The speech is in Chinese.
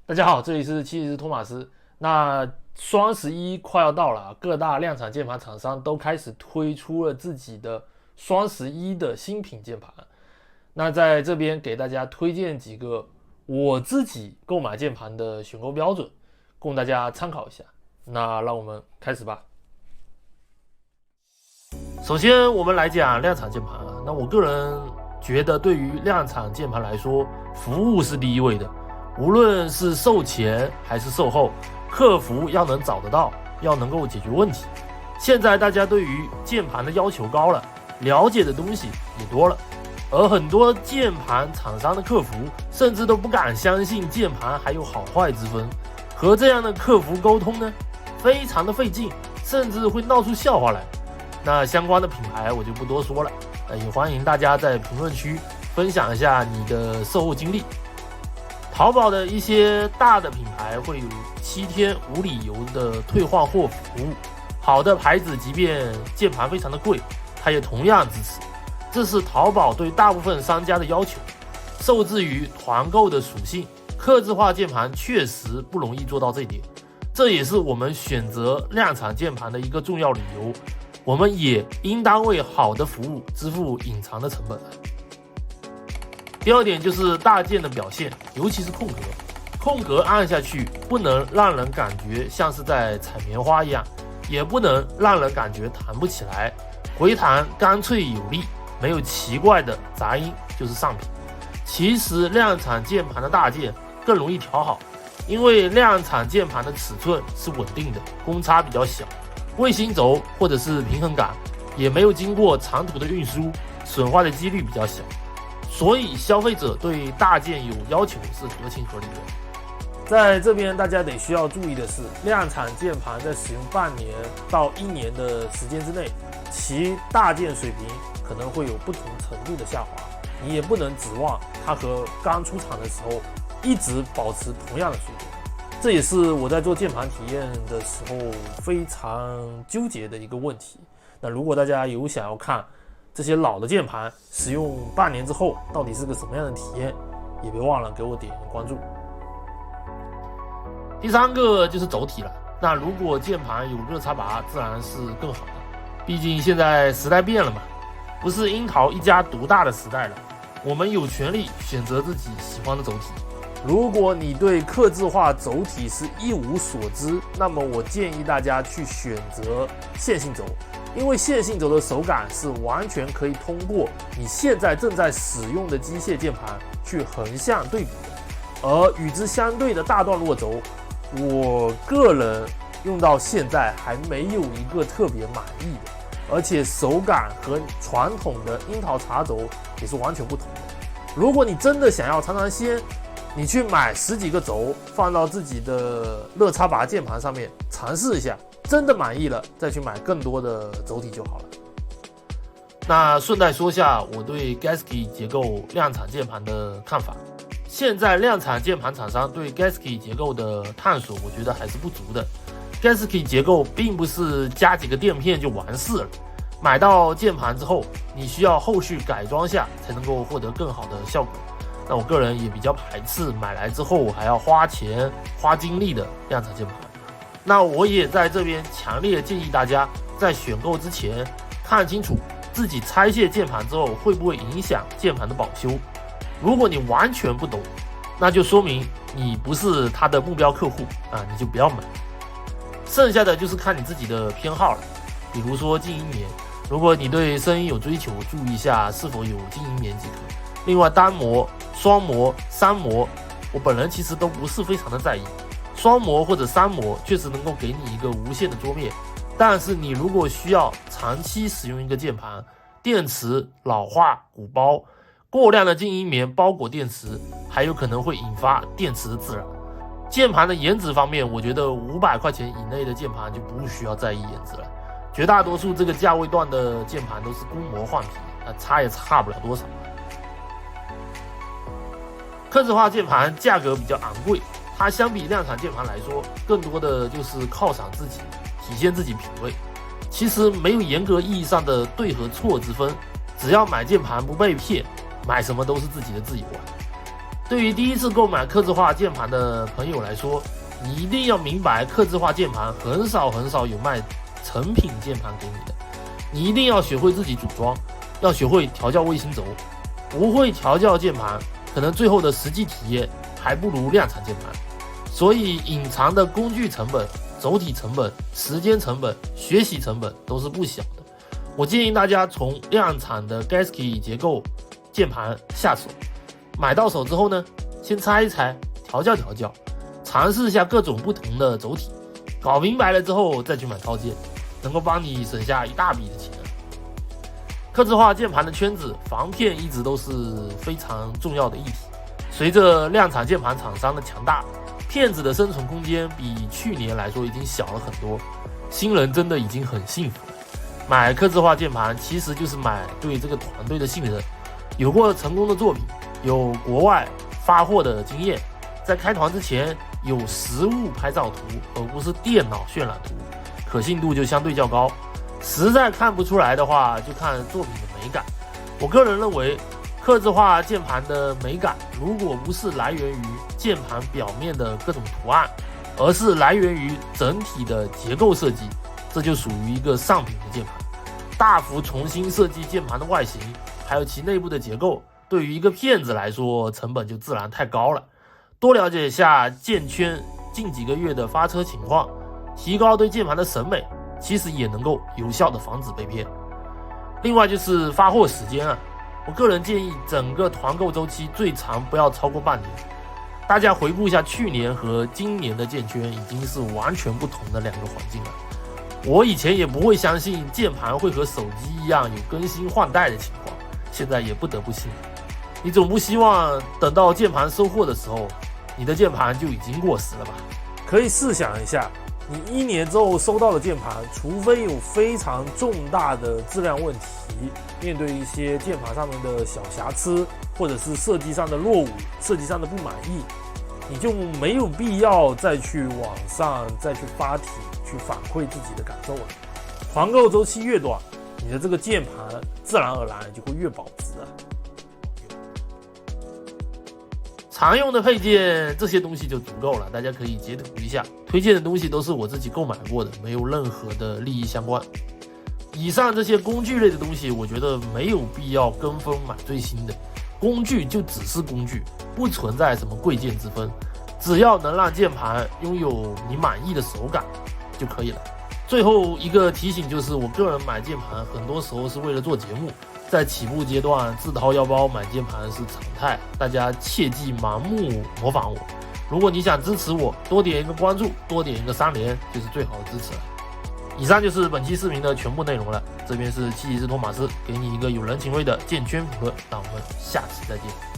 大家好，这里是七十托马斯。那双11快要到了，各大量产键盘厂商都开始推出了自己的双11的新品键盘。那在这边给大家推荐几个我自己购买键盘的选购标准，供大家参考一下。那让我们开始吧。首先，我们来讲量产键盘。那我个人觉得，对于量产键盘来说，服务是第一位的。无论是售前还是售后，客服要能找得到，要能够解决问题。现在大家对于键盘的要求高了，了解的东西也多了，而很多键盘厂商的客服甚至都不敢相信键盘还有好坏之分，和这样的客服沟通呢，非常的费劲，甚至会闹出笑话来。那相关的品牌我就不多说了，也欢迎大家在评论区分享一下你的售后经历。淘宝的一些大的品牌会有7天无理由的退换货服务，好的牌子即便键盘非常的贵，它也同样支持。这是淘宝对大部分商家的要求。受制于团购的属性，客制化键盘确实不容易做到这一点，这也是我们选择量产键盘的一个重要理由。我们也应当为好的服务支付隐藏的成本。第二点就是大键的表现，尤其是空格按下去不能让人感觉像是在踩棉花一样，也不能让人感觉弹不起来，回弹干脆有力，没有奇怪的杂音就是上品。其实量产键盘的大键更容易调好，因为量产键盘的尺寸是稳定的，公差比较小，卫星轴或者是平衡杆也没有经过长途的运输，损坏的几率比较小。所以消费者对大键有要求是合情合理的。在这边大家得需要注意的是，量产键盘在使用半年到1年的时间之内，其大键水平可能会有不同程度的下滑，你也不能指望它和刚出厂的时候一直保持同样的水平。这也是我在做键盘体验的时候非常纠结的一个问题。那如果大家有想要看这些老的键盘使用半年之后到底是个什么样的体验，也别忘了给我点关注。第三个就是轴体了。那如果键盘有热插拔，自然是更好的，毕竟现在时代变了嘛，不是樱桃一家独大的时代了，我们有权利选择自己喜欢的轴体。如果你对客制化轴体是一无所知，那么我建议大家去选择线性轴，因为线性轴的手感是完全可以通过你现在正在使用的机械键盘去横向对比的。而与之相对的大段落轴，我个人用到现在还没有一个特别满意的，而且手感和传统的樱桃茶轴也是完全不同的。如果你真的想要尝尝鲜，你去买10几个轴放到自己的热插拔键盘上面尝试一下，真的满意了再去买更多的轴体就好了。那顺带说下我对 Gasky 结构量产键盘的看法。现在量产键盘厂商对 Gasky 结构的探索我觉得还是不足的。Gasky 结构并不是加几个垫片就完事了，买到键盘之后你需要后续改装下才能够获得更好的效果。那我个人也比较排斥买来之后还要花钱花精力的量产键盘。那我也在这边强烈建议大家在选购之前看清楚自己拆卸键盘之后会不会影响键盘的保修。如果你完全不懂，那就说明你不是他的目标客户啊，你就不要买。剩下的就是看你自己的偏好了，比如说静音棉，如果你对声音有追求，注意一下是否有静音棉即可。另外单模、双模、3模，我本人其实都不是非常的在意。双模或者3模确实能够给你一个无线的桌面，但是你如果需要长期使用一个键盘，电池老化鼓包，过量的静音棉包裹电池，还有可能会引发电池的自燃。键盘的颜值方面，我觉得500块钱以内的键盘就不需要在意颜值了，绝大多数这个价位段的键盘都是公模换皮，差也差不了多少。客制化键盘价格比较昂贵，它相比量产键盘来说，更多的就是犒赏自己，体现自己品味。其实没有严格意义上的对和错之分，只要买键盘不被骗，买什么都是自己的自由啊。对于第一次购买客制化键盘的朋友来说，你一定要明白，客制化键盘很少有卖成品键盘给你的。你一定要学会自己组装，要学会调教卫星轴。不会调教键盘，可能最后的实际体验还不如量产键盘。所以隐藏的工具成本、轴体成本、时间成本、学习成本都是不小的。我建议大家从量产的 Gasky 结构键盘下手，买到手之后呢，先拆一拆，调教，尝试一下各种不同的轴体，搞明白了之后再去买套件，能够帮你省下一大笔的钱。客制化键盘的圈子，防骗一直都是非常重要的议题。随着量产键盘厂商的强大，骗子的生存空间比去年来说已经小了很多。新人真的已经很幸福了。买客制化键盘其实就是买对这个团队的信任，有过成功的作品，有国外发货的经验，在开团之前有实物拍照图，而不是电脑渲染图，可信度就相对较高。实在看不出来的话，就看作品的美感。我个人认为，客制化键盘的美感，如果不是来源于键盘表面的各种图案，而是来源于整体的结构设计，这就属于一个上品的键盘。大幅重新设计键盘的外形，还有其内部的结构，对于一个骗子来说，成本就自然太高了。多了解一下键圈近几个月的发车情况，提高对键盘的审美，其实也能够有效的防止被骗。另外就是发货时间啊，我个人建议整个团购周期最长不要超过半年。大家回顾一下去年和今年的键圈，已经是完全不同的两个环境了。我以前也不会相信键盘会和手机一样有更新换代的情况，现在也不得不信。你总不希望等到键盘收货的时候，你的键盘就已经过时了吧？可以试想一下，你1年之后收到的键盘，除非有非常重大的质量问题，面对一些键盘上面的小瑕疵，或者是设计上的落伍、设计上的不满意，你就没有必要再去网上再去发帖去反馈自己的感受了。团购周期越短，你的这个键盘自然而然就会越保值啊。常用的配件这些东西就足够了，大家可以截图一下。推荐的东西都是我自己购买过的，没有任何的利益相关。以上这些工具类的东西，我觉得没有必要跟风买最新的。工具就只是工具，不存在什么贵贱之分，只要能让键盘拥有你满意的手感就可以了。最后一个提醒就是，我个人买键盘很多时候是为了做节目，在起步阶段自掏腰包买键盘是常态，大家切忌盲目模仿我。如果你想支持我，多点一个关注，多点一个3连，就是最好的支持了。以上就是本期视频的全部内容了。这边是七骑士托马斯，给你一个有人情味的键圈评论，让我们下期再见。